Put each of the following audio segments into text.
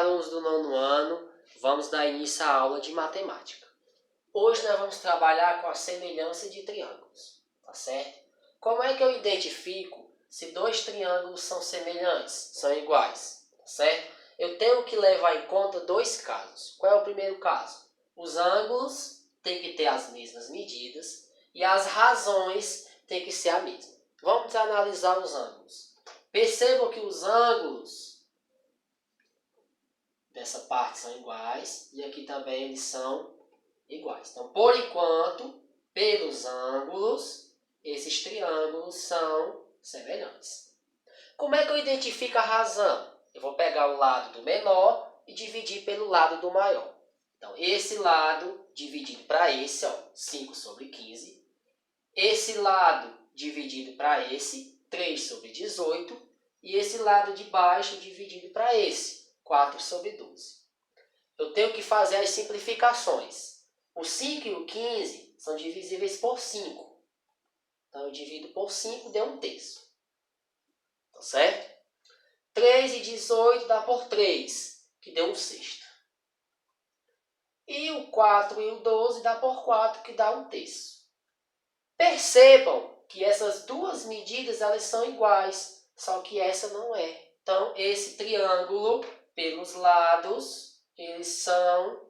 alunos do 9º ano, vamos dar início à aula de matemática. Hoje nós vamos trabalhar com a semelhança de triângulos, tá certo? Como é que eu identifico se dois triângulos são semelhantes, são iguais, tá certo? Eu tenho que levar em conta dois casos. Qual é o primeiro caso? Os ângulos têm que ter as mesmas medidas e as razões têm que ser a mesma. Vamos analisar os ângulos. Percebam que os ângulos dessa parte são iguais e aqui também eles são iguais. Então, por enquanto, pelos ângulos, esses triângulos são semelhantes. Como é que eu identifico a razão? Eu vou pegar o lado do menor e dividir pelo lado do maior. Então, esse lado dividido para esse, 5/15. Esse lado dividido para esse, 3/18. E esse lado de baixo dividido para esse, 4/12. Eu tenho que fazer as simplificações. O 5 e o 15 são divisíveis por 5. Então, eu divido por 5, deu 1/3. Tá certo? 3 e 18 dá por 3, que deu 1/6. E o 4 e o 12 dá por 4, que dá 1/3. Percebam que essas duas medidas elas são iguais, só que essa não é. Então, esse triângulo, pelos lados, eles são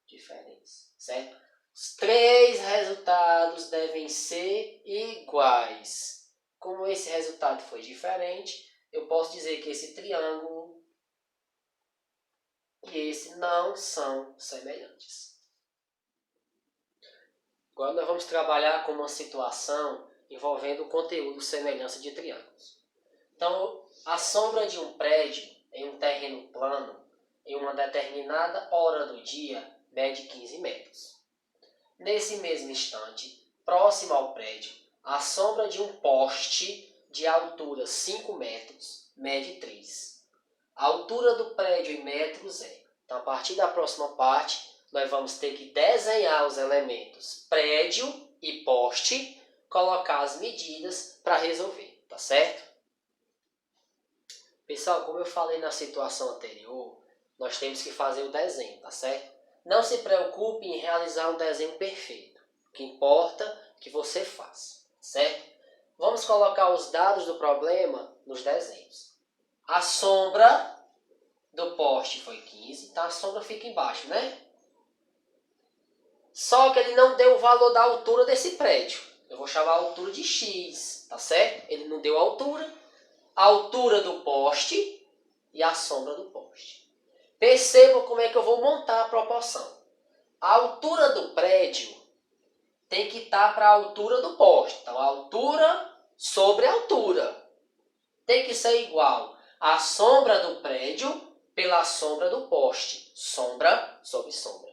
diferentes, certo? Os três resultados devem ser iguais. Como esse resultado foi diferente, eu posso dizer que esse triângulo e esse não são semelhantes. Agora nós vamos trabalhar com uma situação envolvendo o conteúdo semelhança de triângulos. Então, a sombra de um prédio em um terreno plano em uma determinada hora do dia mede 15 metros. Nesse mesmo instante, próximo ao prédio, a sombra de um poste de altura 5 metros mede 3. A altura do prédio em metros é. Então, a partir da próxima parte, nós vamos ter que desenhar os elementos prédio e poste, colocar as medidas para resolver, tá certo? Pessoal, como eu falei na situação anterior, nós temos que fazer o desenho, tá certo? Não se preocupe em realizar um desenho perfeito. O que importa é que você faça, certo? Vamos colocar os dados do problema nos desenhos. A sombra do poste foi 15, então a sombra fica embaixo, né? Só que ele não deu o valor da altura desse prédio. Eu vou chamar a altura de x, tá certo? Ele não deu a altura do poste e a sombra do poste. Percebam como é que eu vou montar a proporção. A altura do prédio tem que estar para a altura do poste. Então, a altura sobre a altura tem que ser igual a sombra do prédio pela sombra do poste. Sombra sobre sombra.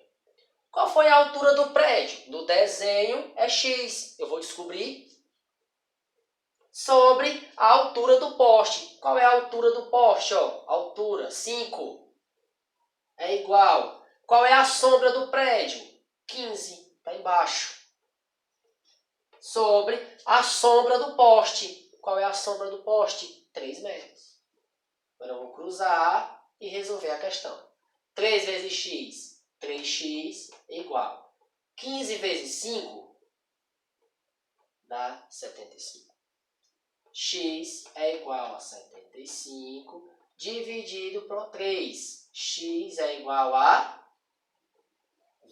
Qual foi a altura do prédio? No desenho é x. Eu vou descobrir sobre a altura do poste. Qual é a altura do poste? Altura 5 é igual. Qual é a sombra do prédio? 15, está embaixo. Sobre a sombra do poste. Qual é a sombra do poste? 3 metros. Agora eu vou cruzar e resolver a questão. 3 vezes x, 3x é igual. 15 vezes 5 dá 75. X é igual a 75 dividido por 3. X é igual a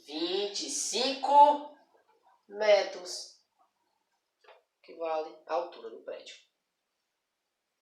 25 metros, que vale a altura do prédio.